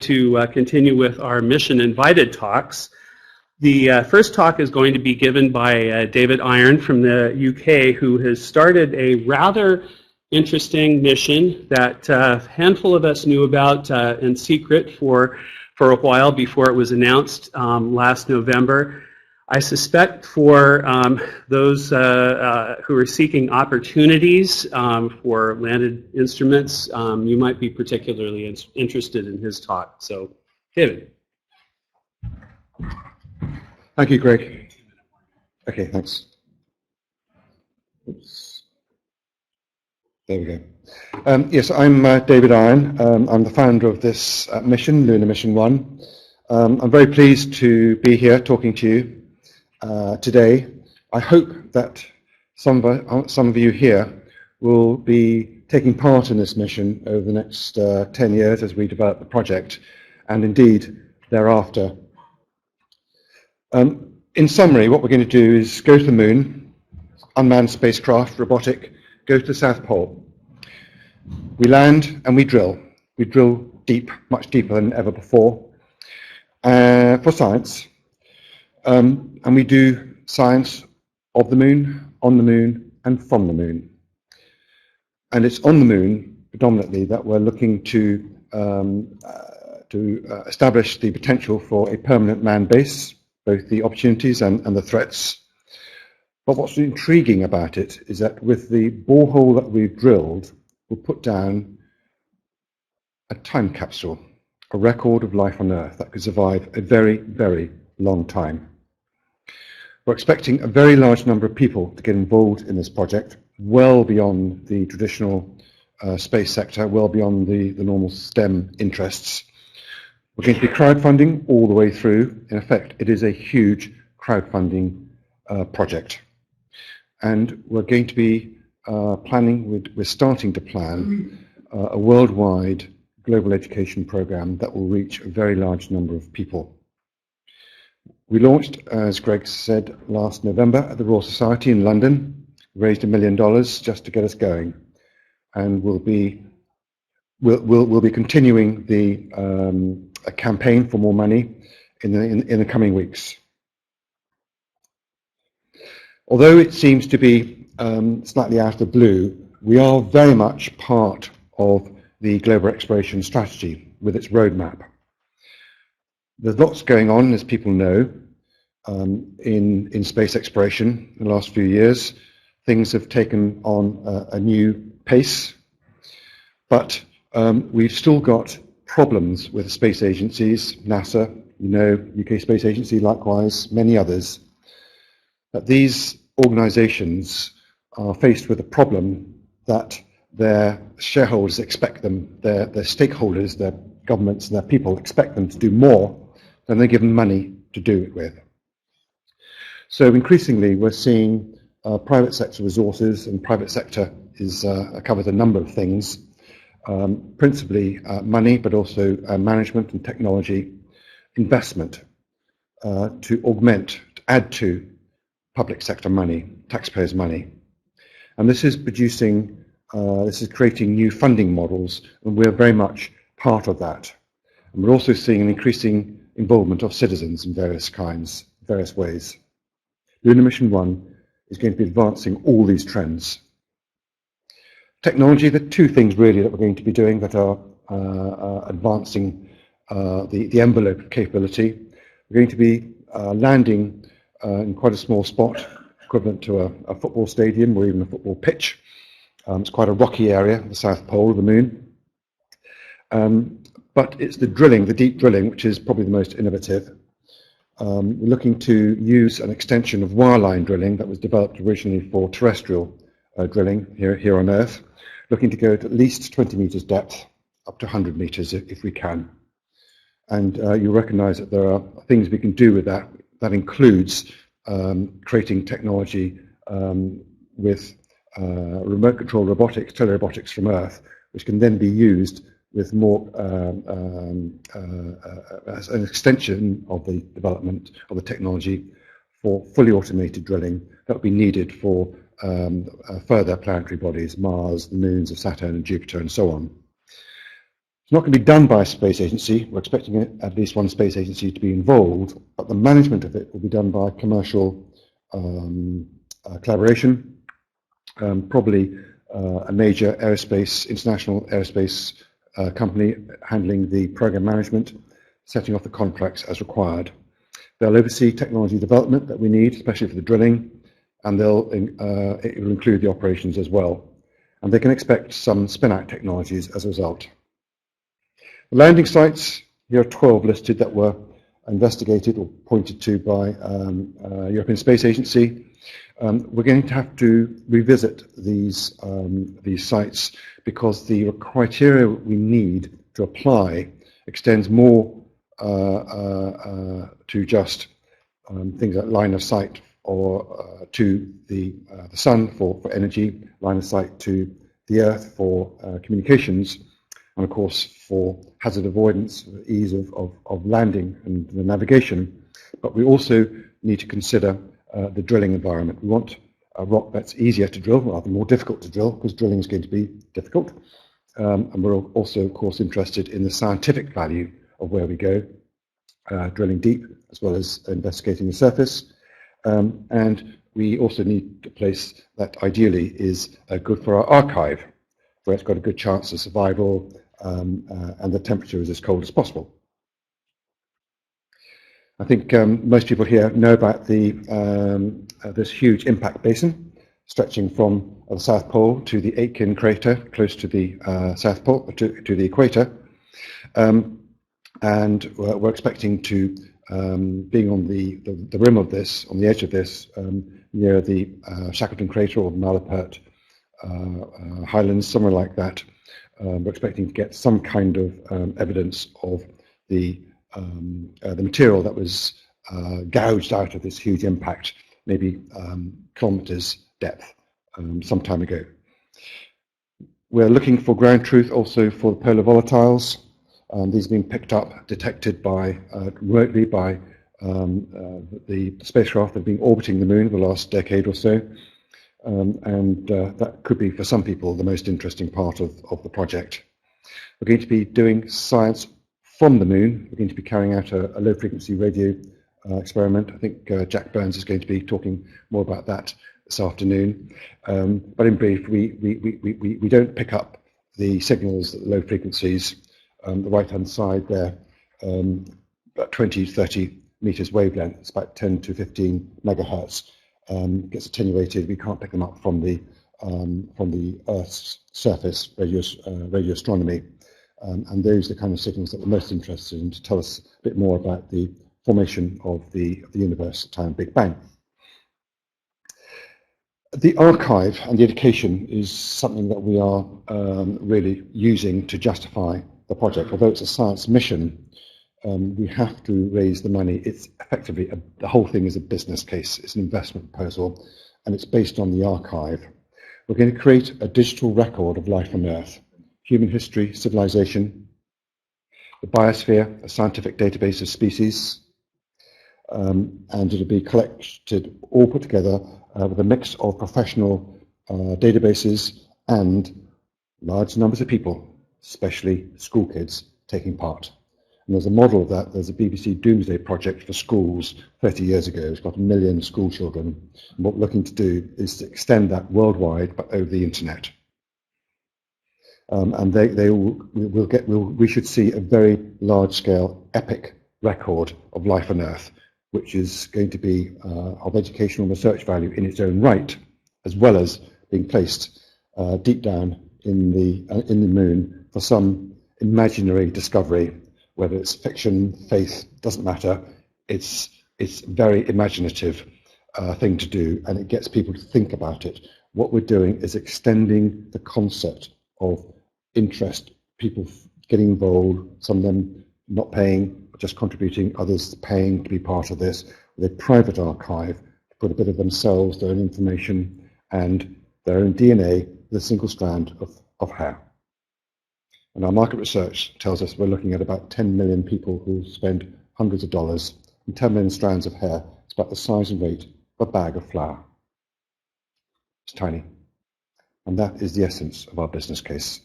to continue with our mission invited talks. The first talk is going to be given by David Iron from the UK, who has started a rather interesting mission that a handful of us knew about in secret for a while before it was announced last November. I suspect for those who are seeking opportunities for landed instruments, you might be particularly interested in his talk. So, David. Thank you, Greg. Okay, thanks. Oops. There we go. Yes, I'm David Iron. I'm the founder of this mission, Lunar Mission 1. I'm very pleased to be here talking to you today. I hope that some of you here will be taking part in this mission over the next 10 years as we develop the project, and indeed thereafter. In summary, what we're going to do is go to the moon, unmanned spacecraft, robotic, go to the South Pole. We land and we drill. We drill deep, much deeper than ever before, for science. And we do science of the moon, on the moon, and from the moon. And it's on the moon, predominantly, that we're looking to establish the potential for a permanent manned base, both the opportunities and the threats. But what's intriguing about it is that with the borehole that we've drilled, we'll put down a time capsule, a record of life on Earth that could survive a very, very long time. We're expecting a very large number of people to get involved in this project, well beyond the traditional space sector, well beyond the normal STEM interests. We're going to be crowdfunding all the way through. In effect, it is a huge crowdfunding project. And we're going to be we're starting to plan a worldwide global education program that will reach a very large number of people. We launched, as Greg said, last November at the Royal Society in London, raised $1 million just to get us going, and we'll be continuing a campaign for more money in the coming weeks. Although it seems to be slightly out of the blue, we are very much part of the global exploration strategy with its roadmap. There's lots going on, as people know, in space exploration in the last few years. Things have taken on a new pace, but we've still got problems with the space agencies, NASA, UK Space Agency, likewise, many others. That these organizations are faced with a problem that their shareholders expect them, their stakeholders, their governments and their people expect them to do more than they're given money to do it with. So increasingly we're seeing private sector resources, and private sector covers a number of things, principally money, but also management and technology investment to augment, to add to public sector money, taxpayers' money. And this is creating new funding models, and we're very much part of that. And we're also seeing an increasing involvement of citizens in various ways. Lunar Mission 1 is going to be advancing all these trends. Technology, there are two things really that we're going to be doing that are advancing the envelope of capability. We're going to be landing in quite a small spot, equivalent to a football stadium or even a football pitch. It's quite a rocky area, the South Pole of the moon. But it's the drilling, the deep drilling, which is probably the most innovative. We're looking to use an extension of wireline drilling that was developed originally for terrestrial drilling here on Earth, looking to go at least 20 meters depth, up to 100 meters if we can. And you'll recognize that there are things we can do with that. That includes creating technology with remote control robotics, telerobotics from Earth, which can then be used with more as an extension of the development of the technology for fully automated drilling that will be needed for further planetary bodies, Mars, the moons of Saturn and Jupiter and so on. It's not going to be done by a space agency. We're expecting at least one space agency to be involved, but the management of it will be done by commercial collaboration, probably a major international aerospace company handling the program management, setting off the contracts as required. They'll oversee technology development that we need, especially for the drilling, and it will include the operations as well. And they can expect some spin-out technologies as a result. The landing sites, here are 12 listed that were investigated or pointed to by European Space Agency. We're going to have to revisit these sites because the criteria we need to apply extends more to just things like line of sight or to the sun for energy, line of sight to the Earth for communications, and of course for hazard avoidance, ease of landing and the navigation. But we also need to consider the drilling environment. We want a rock that's easier to drill rather than more difficult to drill, because drilling is going to be difficult. And we're also, of course, interested in the scientific value of where we go, drilling deep as well as investigating the surface. And we also need a place that ideally is good for our archive, where it's got a good chance of survival and the temperature is as cold as possible. I think most people here know about this huge impact basin stretching from the South Pole to the Aitken crater, close to the South Pole, to the equator. And we're expecting to, being on the rim of this, on the edge of this, near the Shackleton crater or Malapert Highlands, somewhere like that, we're expecting to get some kind of evidence of the material that was gouged out of this huge impact, maybe kilometers depth, some time ago. We're looking for ground truth also for the polar volatiles. These have been picked up, detected remotely by the spacecraft that have been orbiting the moon for the last decade or so. And that could be, for some people, the most interesting part of the project. We're going to be doing science from the moon. We're going to be carrying out a low-frequency radio experiment. I think Jack Burns is going to be talking more about that this afternoon. But in brief, we don't pick up the signals at low frequencies. The right-hand side there, about 20 to 30 meters wavelength. It's about 10 to 15 megahertz. Gets attenuated. We can't pick them up from the Earth's surface, radio astronomy. And those are the kind of signals that we're most interested in to tell us a bit more about the formation of the universe at the time of Big Bang. The archive and the education is something that we are really using to justify the project. Although it's a science mission, we have to raise the money. It's effectively, the whole thing is a business case. It's an investment proposal, and it's based on the archive. We're going to create a digital record of life on Earth, human history, civilization, the biosphere, a scientific database of species, and it'll be collected, all put together with a mix of professional databases and large numbers of people, especially school kids, taking part. And there's a model of that. There's a BBC Doomsday Project for schools 30 years ago. It's got 1 million school children. And what we're looking to do is to extend that worldwide, but over the internet. And we should see a very large-scale, epic record of life on Earth, which is going to be of educational and research value in its own right, as well as being placed deep down in the moon for some imaginary discovery. Whether it's fiction, faith, doesn't matter. It's very imaginative thing to do, and it gets people to think about it. What we're doing is extending the concept of interest, people getting involved, some of them not paying, just contributing, others paying to be part of this, with a private archive, to put a bit of themselves, their own information, and their own DNA with a single strand of hair. And our market research tells us we're looking at about 10 million people who spend hundreds of dollars, and 10 million strands of hair. It's about the size and weight of a bag of flour. It's tiny. And that is the essence of our business case.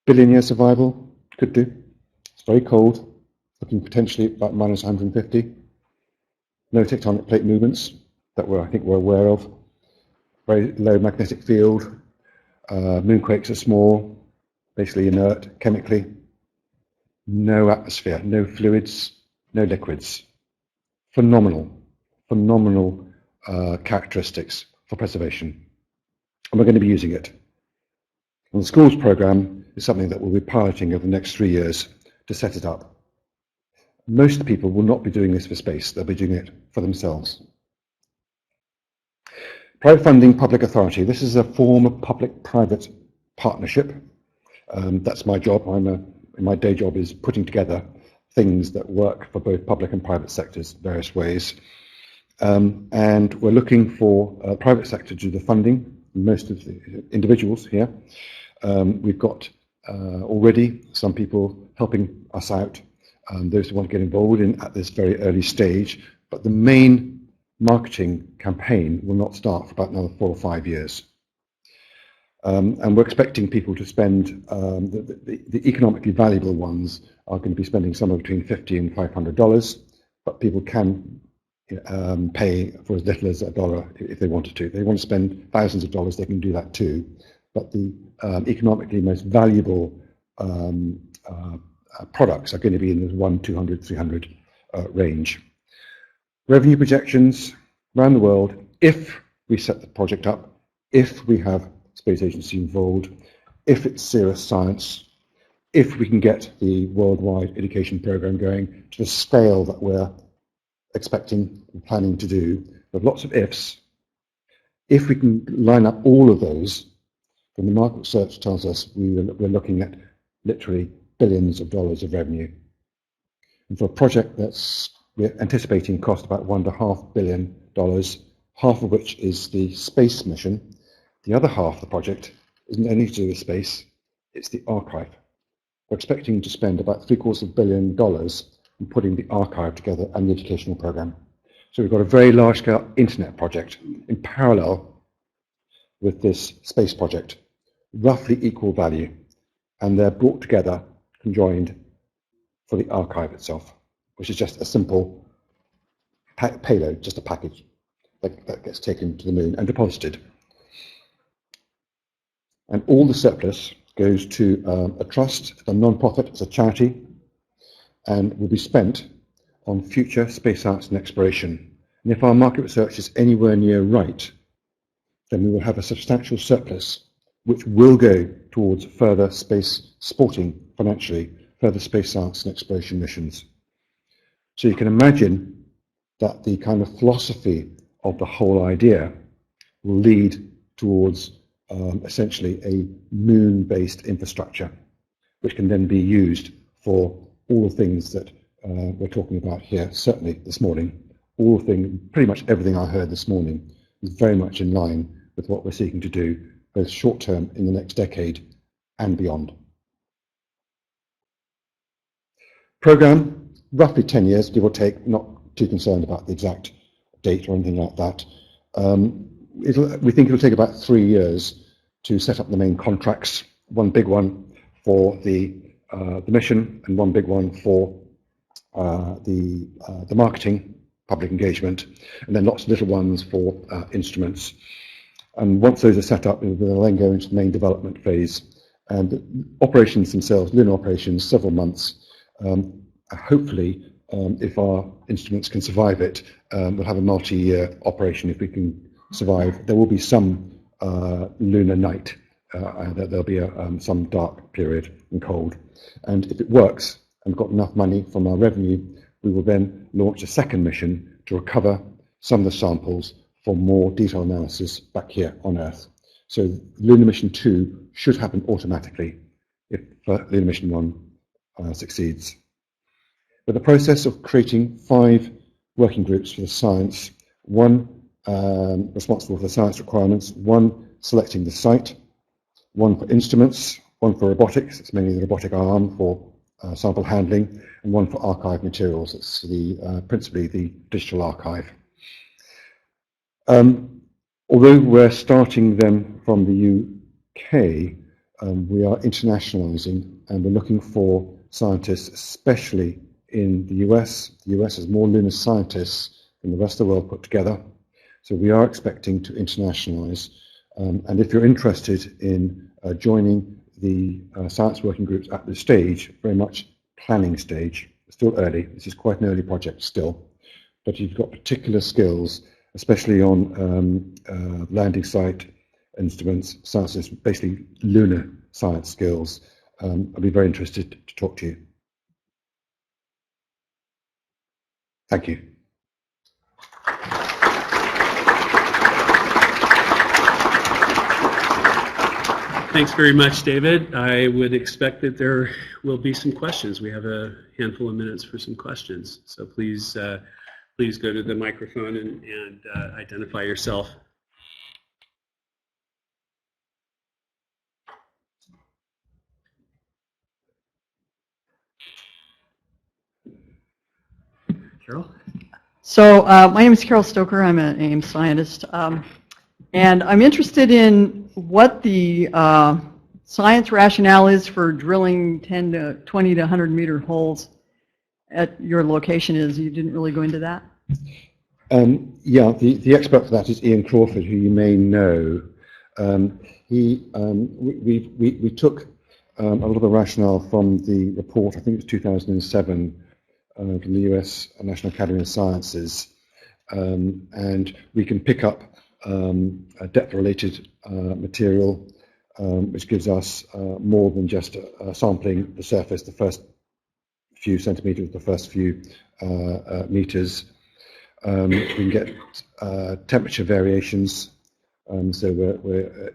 Billion year survival, could do. It's very cold, looking potentially about minus 150. No tectonic plate movements that I think we're aware of. Very low magnetic field. Moonquakes are small, basically inert chemically. No atmosphere, no fluids, no liquids. Phenomenal characteristics for preservation. And we're going to be using it. And the schools program is something that we'll be piloting over the next 3 years to set it up. Most people will not be doing this for space, they'll be doing it for themselves. Private funding, public authority. This is a form of public-private partnership. That's my job. My day job is putting together things that work for both public and private sectors, various ways. And we're looking for private sector to do the funding, most of the individuals here. We've got already some people helping us out, those who want to get involved in at this very early stage, but the main marketing campaign will not start for about another 4 or 5 years. And we're expecting people to spend, the economically valuable ones are going to be spending somewhere between $50 and $500, but people can pay for as little as $1 if they wanted to. If they want to spend thousands of dollars, they can do that too. But the economically most valuable products are going to be in the 100, 200, 300 range. Revenue projections around the world, if we set the project up, if we have space agency involved, if it's serious science, if we can get the worldwide education program going to the scale that we're expecting and planning to do, with lots of ifs, if we can line up all of those, then the market research tells us we're looking at literally billions of dollars of revenue. And for a project we're anticipating cost about $1.5 billion, half of which is the space mission. The other half of the project isn't anything to do with space, it's the archive. We're expecting to spend about $750 million in putting the archive together and the educational program. So we've got a very large-scale internet project in parallel with this space project, roughly equal value, and they're brought together, conjoined for the archive itself, which is just a simple payload, just a package that gets taken to the moon and deposited. And all the surplus goes to a trust, a non-profit, it's a charity, and will be spent on future space science and exploration. And if our market research is anywhere near right, then we will have a substantial surplus which will go towards further space sporting financially, further space science and exploration missions. So you can imagine that the kind of philosophy of the whole idea will lead towards essentially a moon-based infrastructure, which can then be used for all the things that we're talking about here, certainly this morning. Pretty much everything I heard this morning is very much in line with what we're seeking to do, both short-term in the next decade and beyond. Program, roughly 10 years, give or take, not too concerned about the exact date or anything like that. We think it'll take about 3 years to set up the main contracts, one big one for the mission and one big one for the marketing, public engagement, and then lots of little ones for instruments. And once those are set up, we'll then go into the main development phase. And operations themselves, lunar operations, several months. Hopefully, if our instruments can survive it, we'll have a multi-year operation if we can survive. There will be some lunar night. There'll be some dark period and cold. And if it works and got enough money from our revenue, we will then launch a second mission to recover some of the samples for more detailed analysis back here on Earth. So Lunar Mission 2 should happen automatically if Lunar Mission 1 succeeds. But the process of creating 5 working groups for the science, one responsible for the science requirements, one selecting the site, one for instruments, one for robotics, it's mainly the robotic arm for sample handling, and one for archive materials, it's principally the digital archive. Although we're starting them from the UK, we are internationalizing, and we're looking for scientists, especially in the US. The US has more lunar scientists than the rest of the world put together. So we are expecting to internationalize. And if you're interested in joining the science working groups at this stage, very much planning stage, it's still early, this is quite an early project still, but you've got particular skills, especially on landing site instruments, science, basically lunar science skills. I'd be very interested to talk to you. Thank you. Thanks very much, David. I would expect that there will be some questions. We have a handful of minutes for some questions. So please, please go to the microphone and identify yourself. Carol? So my name is Carol Stoker. I'm an Ames scientist. And I'm interested in what the science rationale is for drilling 10 to 20 to 100 meter holes at your location is. You didn't really go into that? Yeah, the expert for that is Ian Crawford, who you may know. We took a lot of the rationale from the report, I think it was 2007, from the US National Academy of Sciences, and we can pick up a depth-related material, which gives us more than just sampling the surface, the first few centimeters, the first few meters. We can get temperature variations, so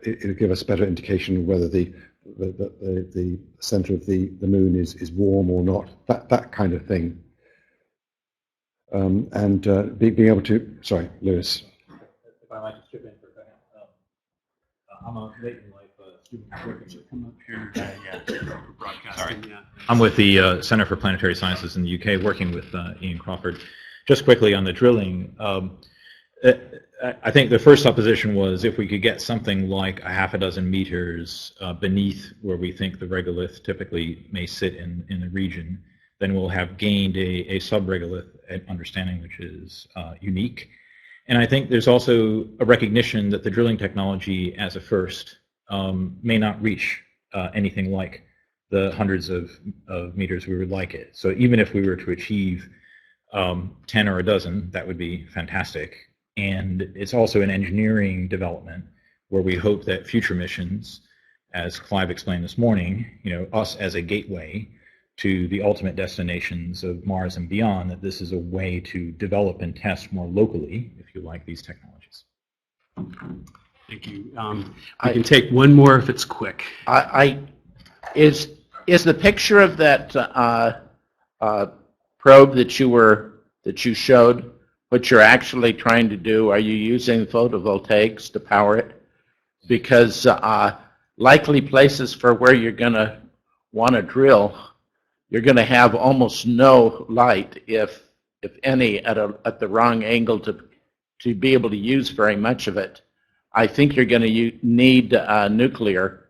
it'll give us a better indication of whether the center of the moon is warm or not, that kind of thing. And being able to, sorry, Lewis. If I might just chip in for a second. I'm a late in life student working. Come up here. For broadcasting. Sorry. I'm with the Center for Planetary Sciences in the UK, working with Ian Crawford. Just quickly on the drilling, I think the first supposition was if we could get something like a half a dozen meters beneath where we think the regolith typically may sit in the region, then we'll have gained a sub-regolith understanding which is unique. And I think there's also a recognition that the drilling technology as a first may not reach anything like the hundreds of meters we would like it. So even if we were to achieve 10 or a dozen, that would be fantastic. And it's also an engineering development where we hope that future missions, as Clive explained this morning, us as a gateway to the ultimate destinations of Mars and beyond, that this is a way to develop and test more locally, if you like, these technologies. Thank you. I can take one more if it's quick. Is the picture of that probe that you showed what you're actually trying to do? Are you using photovoltaics to power it? Because likely places for where you're going to want to drill, you're going to have almost no light, if any, at the wrong angle to be able to use very much of it. I think you're going to need nuclear,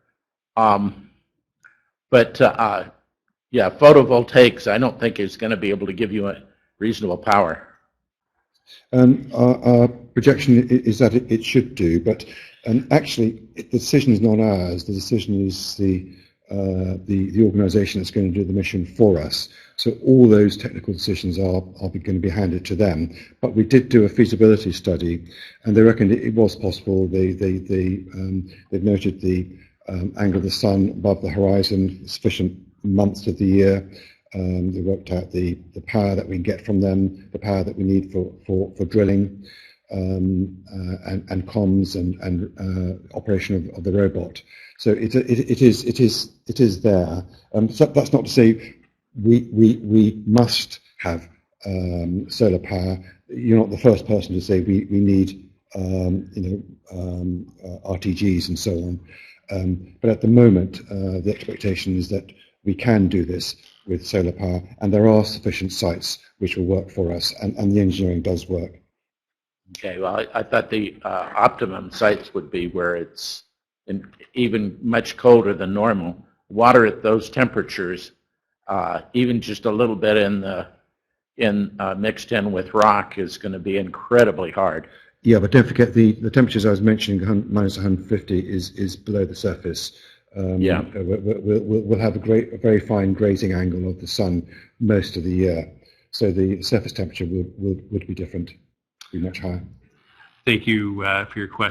but yeah, photovoltaics I don't think is going to be able to give you a reasonable power. Our projection is that it should do, but actually the decision is not ours. The decision is the organisation that's going to do the mission for us. So all those technical decisions are going to be handed to them. But we did do a feasibility study, and they reckoned it was possible. They've noted the angle of the sun above the horizon, sufficient months of the year. They worked out the power that we can get from them, the power that we need for drilling, and comms and operation of the robot. So it is there. So that's not to say we must have solar power. You're not the first person to say we need RTGs and so on. But at the moment, the expectation is that we can do this with solar power, and there are sufficient sites which will work for us, and the engineering does work. Okay, well, I thought the optimum sites would be where it's and even much colder than normal. Water at those temperatures, even just a little bit mixed in with rock, is going to be incredibly hard. Yeah, but don't forget the temperatures I was mentioning, minus 150, is below the surface. Yeah. We'll have a very fine grazing angle of the sun most of the year, so the surface temperature would be different, be much higher. Thank you for your question.